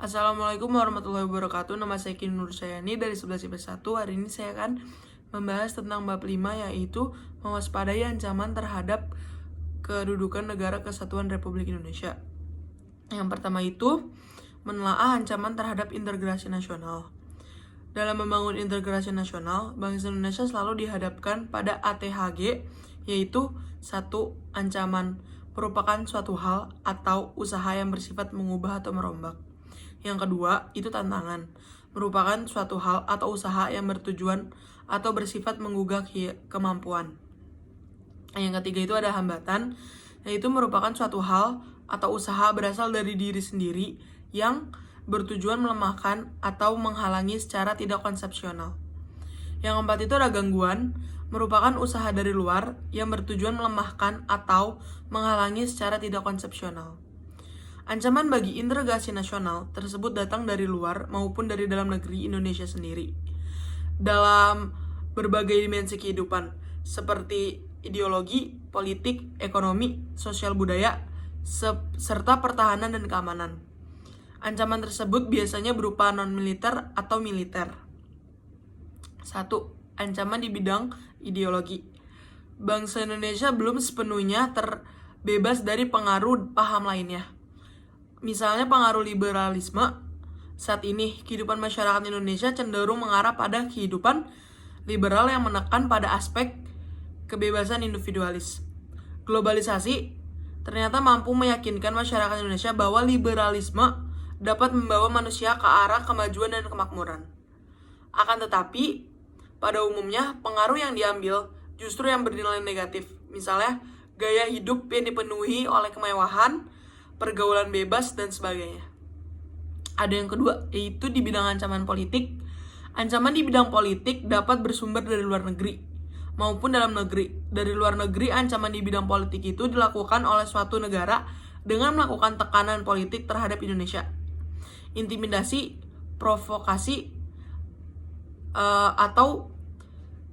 Assalamualaikum warahmatullahi wabarakatuh. Nama saya Kini Nursayani dari 11 IPS 1. Hari ini saya akan membahas tentang bab 5, yaitu mewaspadai ancaman terhadap kedudukan negara kesatuan Republik Indonesia. Yang pertama itu menelaah ancaman terhadap integrasi nasional. Dalam membangun integrasi nasional, bangsa Indonesia selalu dihadapkan pada ATHG, yaitu satu, ancaman merupakan suatu hal atau usaha yang bersifat mengubah atau merombak. Yang kedua, itu tantangan, merupakan suatu hal atau usaha yang bertujuan atau bersifat menggugah kemampuan. Yang ketiga itu ada hambatan, yaitu merupakan suatu hal atau usaha berasal dari diri sendiri yang bertujuan melemahkan atau menghalangi secara tidak konsepsional. Yang keempat itu ada gangguan, merupakan usaha dari luar yang bertujuan melemahkan atau menghalangi secara tidak konsepsional. Ancaman bagi integrasi nasional tersebut datang dari luar maupun dari dalam negeri Indonesia sendiri. Dalam berbagai dimensi kehidupan, seperti ideologi, politik, ekonomi, sosial budaya, serta pertahanan dan keamanan. Ancaman tersebut biasanya berupa non-militer atau militer. 1. Ancaman di bidang ideologi. Bangsa Indonesia belum sepenuhnya terbebas dari pengaruh paham lainnya. Misalnya pengaruh liberalisme. Saat ini, kehidupan masyarakat Indonesia cenderung mengarah pada kehidupan liberal yang menekan pada aspek kebebasan individualis. Globalisasi ternyata mampu meyakinkan masyarakat Indonesia bahwa liberalisme dapat membawa manusia ke arah kemajuan dan kemakmuran. Akan tetapi, pada umumnya, pengaruh yang diambil justru yang bernilai negatif. Misalnya, gaya hidup yang dipenuhi oleh kemewahan, pergaulan bebas, dan sebagainya. Ada yang kedua, yaitu di bidang ancaman politik. Ancaman di bidang politik dapat bersumber dari luar negeri maupun dalam negeri. Dari luar negeri, ancaman di bidang politik itu dilakukan oleh suatu negara dengan melakukan tekanan politik terhadap Indonesia. Intimidasi, provokasi, atau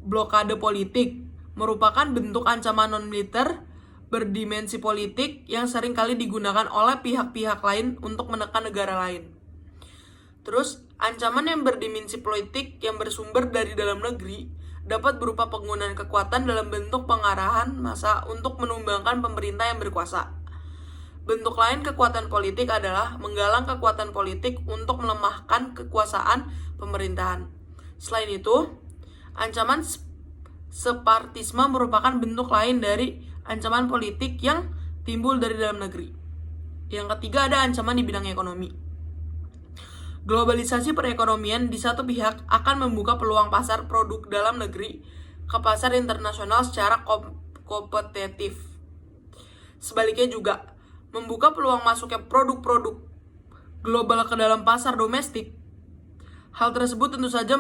blokade politik merupakan bentuk ancaman non-militer berdimensi politik yang sering kali digunakan oleh pihak-pihak lain untuk menekan negara lain. Terus, ancaman yang berdimensi politik yang bersumber dari dalam negeri dapat berupa penggunaan kekuatan dalam bentuk pengarahan massa untuk menumbangkan pemerintah yang berkuasa. Bentuk lain kekuatan politik adalah menggalang kekuatan politik untuk melemahkan kekuasaan pemerintahan. Selain itu, ancaman separatisme merupakan bentuk lain dari ancaman politik yang timbul dari dalam negeri. Yang ketiga ada ancaman di bidang ekonomi. Globalisasi perekonomian di satu pihak akan membuka peluang pasar produk dalam negeri ke pasar internasional secara kompetitif. Sebaliknya juga, membuka peluang masuknya produk-produk global ke dalam pasar domestik. Hal tersebut tentu saja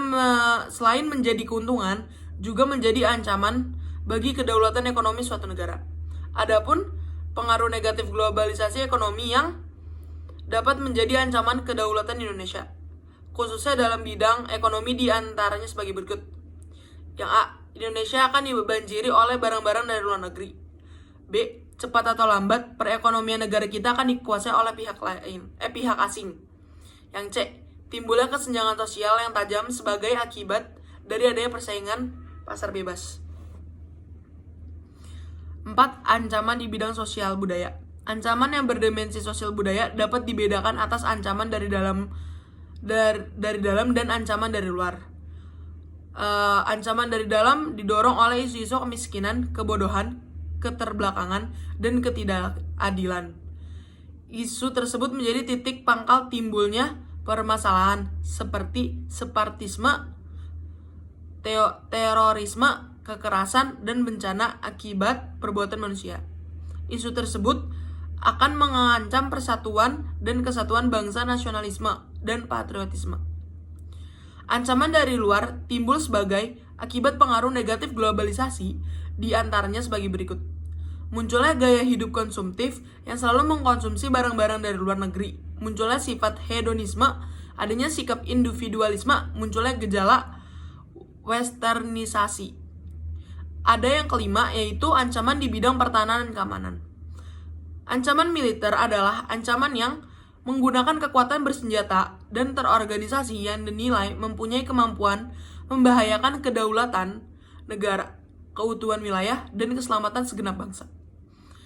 selain menjadi keuntungan, juga menjadi ancaman bagi kedaulatan ekonomi suatu negara. Adapun pengaruh negatif globalisasi ekonomi yang dapat menjadi ancaman kedaulatan Indonesia, khususnya dalam bidang ekonomi diantaranya sebagai berikut. Yang A. Indonesia akan dibanjiri oleh barang-barang dari luar negeri. B. Cepat atau lambat, perekonomian negara kita akan dikuasai oleh pihak asing. Yang C. Timbulnya kesenjangan sosial yang tajam sebagai akibat dari adanya persaingan pasar bebas. 4. Ancaman di bidang sosial budaya. Ancaman yang berdimensi sosial budaya dapat dibedakan atas ancaman dari dalam dan ancaman dari luar. Ancaman dari dalam didorong oleh isu-isu kemiskinan, kebodohan, keterbelakangan, dan ketidakadilan. Isu tersebut menjadi titik pangkal timbulnya permasalahan seperti separatisme, terorisme, kekerasan, dan bencana akibat perbuatan manusia. Isu tersebut akan mengancam persatuan dan kesatuan bangsa, nasionalisme, dan patriotisme. Ancaman dari luar timbul sebagai akibat pengaruh negatif globalisasi, di antaranya sebagai berikut. Munculnya gaya hidup konsumtif yang selalu mengkonsumsi barang-barang dari luar negeri. Munculnya sifat hedonisme, adanya sikap individualisme, munculnya gejala westernisasi. Ada yang kelima, yaitu ancaman di bidang pertahanan dan keamanan. Ancaman militer adalah ancaman yang menggunakan kekuatan bersenjata dan terorganisasi yang dinilai mempunyai kemampuan membahayakan kedaulatan negara, keutuhan wilayah, dan keselamatan segenap bangsa.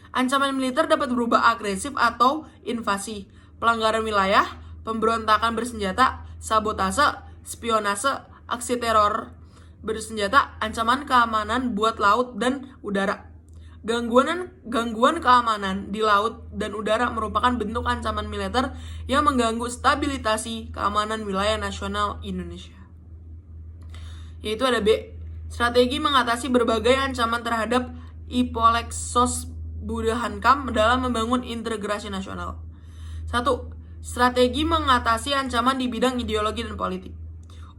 Ancaman militer dapat berubah agresif atau invasi, pelanggaran wilayah, pemberontakan bersenjata, sabotase, spionase, aksi teror bersenjata, ancaman keamanan buat laut dan udara. Gangguan keamanan di laut dan udara merupakan bentuk ancaman militer yang mengganggu stabilitasi keamanan wilayah nasional Indonesia. Yaitu ada B. Strategi mengatasi berbagai ancaman terhadap Ipolexos Budahankam dalam membangun integrasi nasional. 1. Strategi mengatasi ancaman di bidang ideologi dan politik.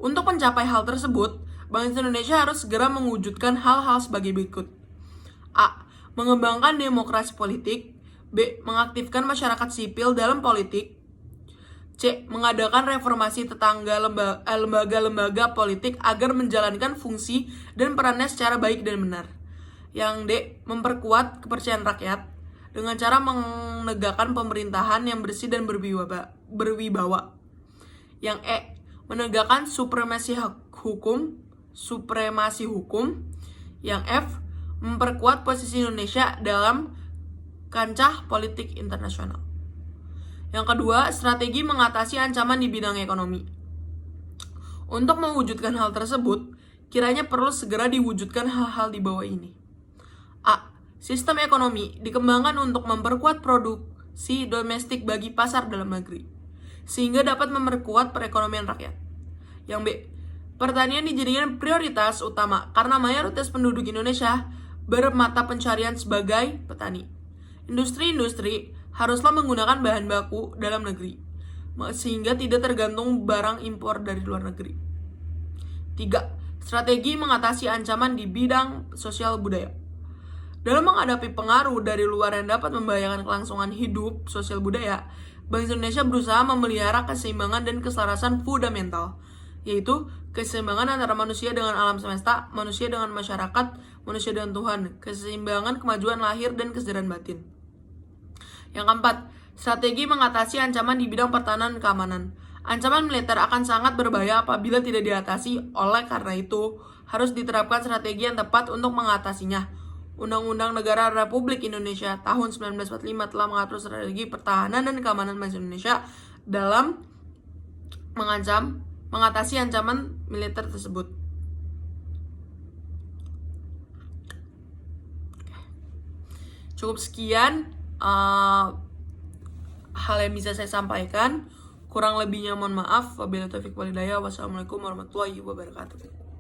Untuk mencapai hal tersebut, Bank Indonesia harus segera mewujudkan hal-hal sebagai berikut. A. Mengembangkan demokrasi politik. B. Mengaktifkan masyarakat sipil dalam politik. C. Mengadakan reformasi lembaga-lembaga politik agar menjalankan fungsi dan perannya secara baik dan benar. Yang D. Memperkuat kepercayaan rakyat dengan cara menegakkan pemerintahan yang bersih dan berwibawa. Yang E. Menegakkan supremasi hukum. Yang F. Memperkuat posisi Indonesia dalam kancah politik internasional. Yang kedua, strategi mengatasi ancaman di bidang ekonomi. Untuk mewujudkan hal tersebut, kiranya perlu segera diwujudkan hal-hal di bawah ini. A. Sistem ekonomi dikembangkan untuk memperkuat produksi domestik bagi pasar dalam negeri, sehingga dapat memperkuat perekonomian rakyat. Yang B. Pertanian dijadikan prioritas utama karena mayoritas penduduk Indonesia bermata pencarian sebagai petani. Industri-industri haruslah menggunakan bahan baku dalam negeri, sehingga tidak tergantung barang impor dari luar negeri. 3. Strategi mengatasi ancaman di bidang sosial budaya. Dalam menghadapi pengaruh dari luar yang dapat membahayakan kelangsungan hidup sosial budaya, Bank Indonesia berusaha memelihara keseimbangan dan keselarasan fundamental, yaitu keseimbangan antara manusia dengan alam semesta, manusia dengan masyarakat, manusia dengan Tuhan, keseimbangan kemajuan lahir dan kesejahteraan batin. Yang keempat, strategi mengatasi ancaman di bidang pertahanan dan keamanan. Ancaman militer akan sangat berbahaya apabila tidak diatasi, oleh karena itu harus diterapkan strategi yang tepat untuk mengatasinya. Undang-Undang Negara Republik Indonesia tahun 1945 telah mengatur strategi pertahanan dan keamanan bangsa Indonesia dalam mengatasi ancaman militer tersebut. Cukup sekian hal yang bisa saya sampaikan. Kurang lebihnya mohon maaf. Wabillahi taufiq wal hidayah. Wassalamualaikum warahmatullahi wabarakatuh.